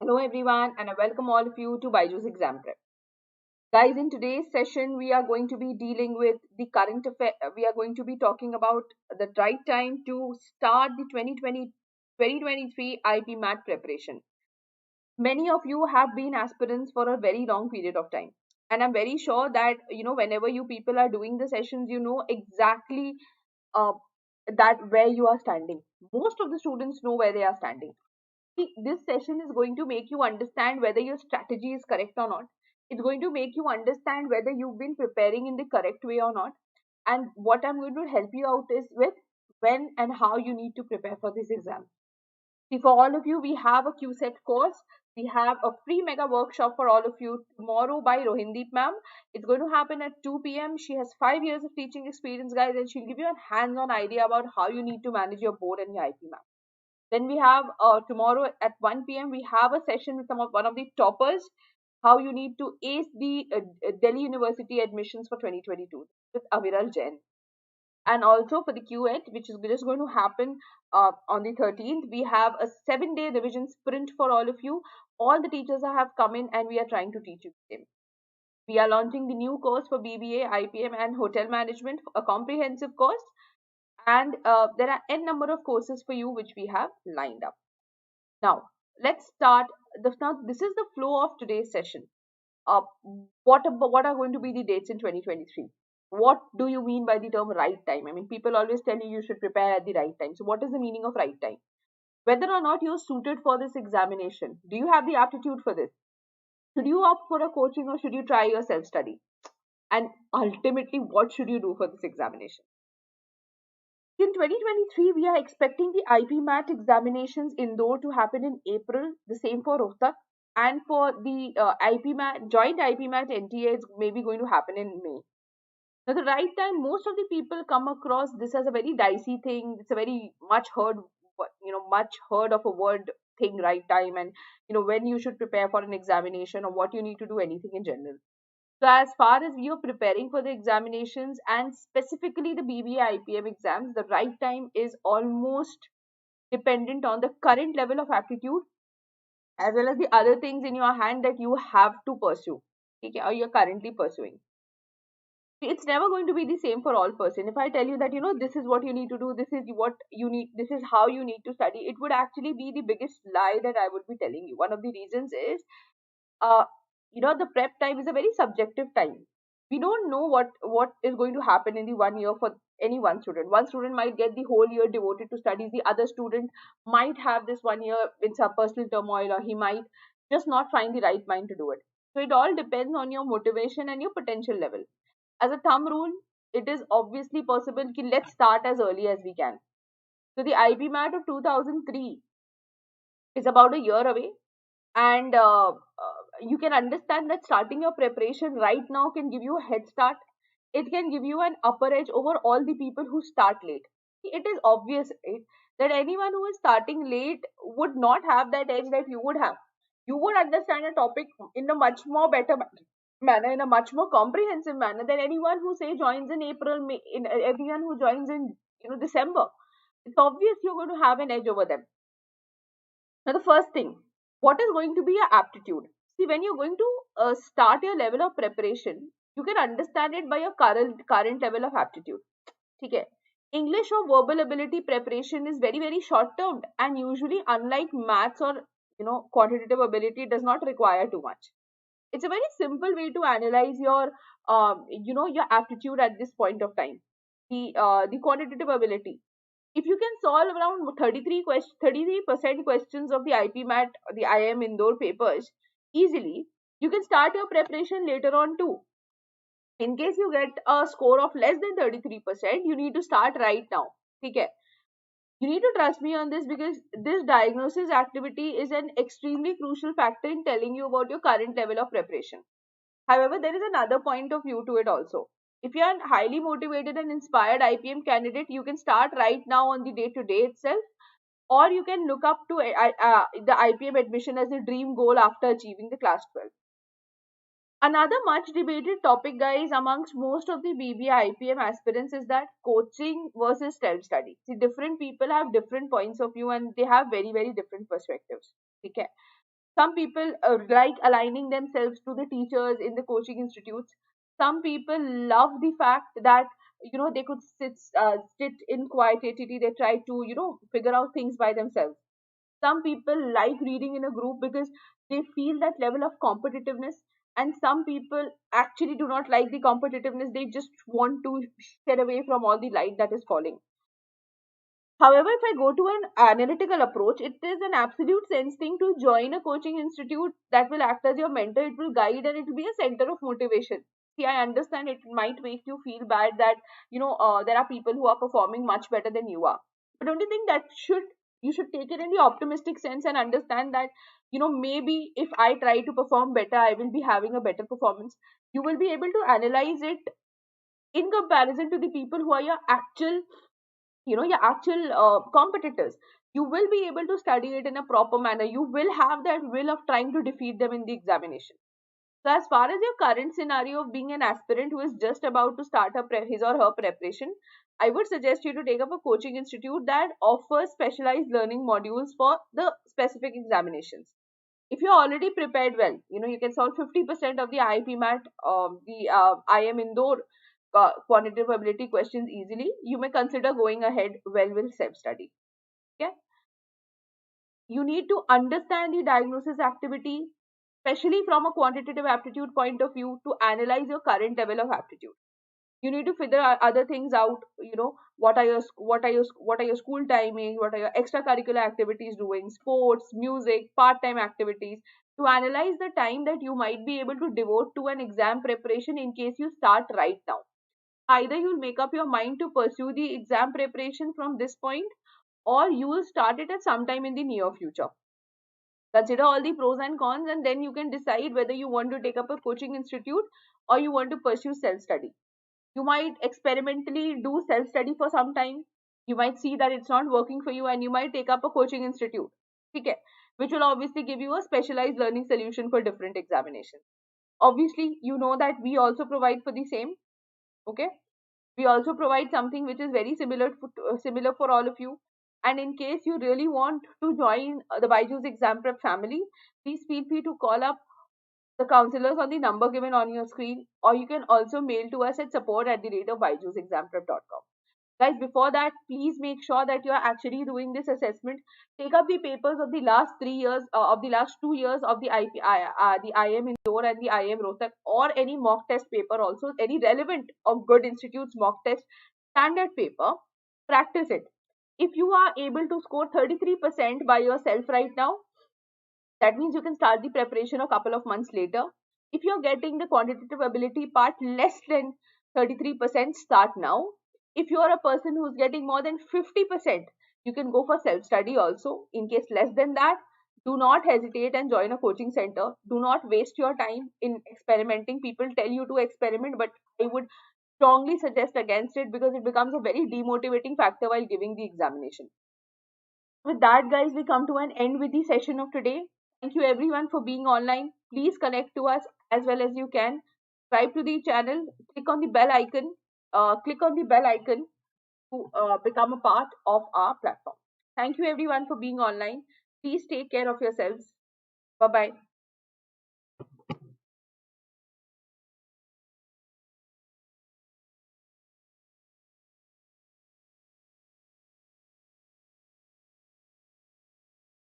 Hello everyone and I welcome all of you to BYJU'S Exam Prep. Guys, in today's session we are going to be dealing with the current affair. We are going to be talking about the right time to start the 2023 IPMAT preparation. Many of you have been aspirants for a very long period of time. And I'm very sure that, whenever you people are doing the sessions, you know exactly uh, that where you are standing. Most of the students know where they are standing. This session is going to make you understand whether your strategy is correct or not. It's going to make you understand whether you've been preparing in the correct way or not. And what I'm going to help you out is with when and how you need to prepare for this exam. See, for all of you, we have a QSET course. We have a free mega workshop for all of you tomorrow by Rohindeep ma'am. It's going to happen at 2 p.m. She has 5 years of teaching experience, guys, and she'll give you a hands-on idea about how you need to manage your board and your IPMAT. Then we have tomorrow at 1 p.m. we have a session with one of the toppers, how you need to ace the Delhi University admissions for 2022 with Aviral Jain. And also for the QET, which is just going to happen on the 13th, we have a 7-day revision sprint for all of you. All the teachers have come in and we are trying to teach you the same. We are launching the new course for BBA, IPM and hotel management, a comprehensive course. And there are n number of courses for you which we have lined up. Now, let's start. Now, this is the flow of today's session. What are going to be the dates in 2023? What do you mean by the term right time? I mean, people always tell you should prepare at the right time. So, what is the meaning of right time? Whether or not you're suited for this examination, do you have the aptitude for this? Should you opt for a coaching or should you try your self study? And ultimately, what should you do for this examination? In 2023, we are expecting the IPMAT examinations Indore to happen in April, the same for Rohtak, and for the IPMAT, joint IPMAT NTA is maybe going to happen in May. Now, the right time, most of the people come across this as a very dicey thing. It's a very much heard of a word thing, right time, and when you should prepare for an examination or what you need to do, anything in general. So as far as we are preparing for the examinations and specifically the BBA IPM exams, the right time is almost dependent on the current level of aptitude as well as the other things in your hand that you have to pursue, okay, or you're currently pursuing. It's never going to be the same for all person. If I tell you that this is what you need to do, this is what you need, this is how you need to study, it would actually be the biggest lie that I would be telling you. One of the reasons is uh, the prep time is a very subjective time. We don't know what is going to happen in the 1 year for any one student. One student might get the whole year devoted to studies, the other student might have this 1 year in some personal turmoil, or he might just not find the right mind to do it. So it all depends on your motivation and your potential level. As a thumb rule, it is obviously possible ki let's start as early as we can. So the IPMAT of 2003 is about a year away, and you can understand that starting your preparation right now can give you a head start. It can give you an upper edge over all the people who start late. It is obvious, right, that anyone who is starting late would not have that edge that you would have. You would understand a topic in a much more better manner, in a much more comprehensive manner than anyone who say joins in April, May, in everyone who joins in December. It's obvious you're going to have an edge over them. Now, the first thing, what is going to be your aptitude? See, when you're going to start your level of preparation, you can understand it by your current level of aptitude. Okay. English or verbal ability preparation is very, very short term, and usually, unlike maths or quantitative ability, does not require too much. It's a very simple way to analyze your your aptitude at this point of time. The quantitative ability, if you can solve around 33% questions of the IPMAT, the IIM Indore papers easily, you can start your preparation later on too. In case you get a score of less than 33%, you need to start right now. Okay. You need to trust me on this because this diagnosis activity is an extremely crucial factor in telling you about your current level of preparation. However, there is another point of view to it also. If you are a highly motivated and inspired IPM candidate, you can start right now on the day-to-day itself, or you can look up to the IPM admission as a dream goal after achieving the class 12. Another much debated topic, guys, amongst most of the BBA IPM aspirants is that coaching versus self-study. See, different people have different points of view and they have very, very different perspectives. Okay. Some people like aligning themselves to the teachers in the coaching institutes. Some people love the fact that they could sit in quietity. They try to figure out things by themselves. Some people like reading in a group because they feel that level of competitiveness, and some people actually do not like the competitiveness. They just want to get away from all the light that is falling. However, if I go to an analytical approach, it is an absolute sense thing to join a coaching institute that will act as your mentor. It will guide and it will be a center of motivation. See, I understand it might make you feel bad that there are people who are performing much better than you are, but don't you think that you should take it in the optimistic sense and understand that maybe if I try to perform better, I will be having a better performance. You will be able to analyze it in comparison to the people who are your actual competitors. You will be able to study it in a proper manner. You will have that will of trying to defeat them in the examination. So as far as your current scenario of being an aspirant who is just about to start his or her preparation, I would suggest you to take up a coaching institute that offers specialized learning modules for the specific examinations. If you're already prepared well, you can solve 50% of the IPMAT, the IM Indore quantitative ability questions easily. You may consider going ahead well with self-study. Okay, you need to understand the diagnosis activity, especially from a quantitative aptitude point of view, to analyze your current level of aptitude. You need to figure other things out. What are your school timing, what are your extracurricular activities doing, sports, music, part-time activities, to analyze the time that you might be able to devote to an exam preparation in case you start right now. Either you'll make up your mind to pursue the exam preparation from this point, or you will start it at some time in the near future. Consider all the pros and cons, and then you can decide whether you want to take up a coaching institute or you want to pursue self study. You might experimentally do self study for some time. You might see that it's not working for you, and you might take up a coaching institute, okay, which will obviously give you a specialized learning solution for different examinations. Obviously, you know that we also provide for the same. Okay, we also provide something which is very similar for all of you. And in case you really want to join the BYJU'S Exam Prep family, please feel free to call up the counselors on the number given on your screen, or you can also mail to us at support@byju'sexamprep.com. Guys, before that, please make sure that you are actually doing this assessment. Take up the papers of the last 3 years, of the last 2 years of the the IM Indore and the IM Rohtak, or any mock test paper also, any relevant of good institutes mock test standard paper. Practice it. If you are able to score 33% by yourself right now, that means you can start the preparation a couple of months later. If you're getting the quantitative ability part less than 33%, start now. If you're a person who's getting more than 50%, you can go for self study also. In case less than that, do not hesitate and join a coaching center. Do not waste your time in experimenting. People tell you to experiment, but I would strongly suggest against it, because it becomes a very demotivating factor while giving the examination. With that, guys, we come to an end with the session of today. Thank you everyone for being online. Please connect to us as well as you can. Subscribe to the channel. Click on the bell icon. Click on the bell icon to become a part of our platform. Thank you everyone for being online. Please take care of yourselves. Bye bye.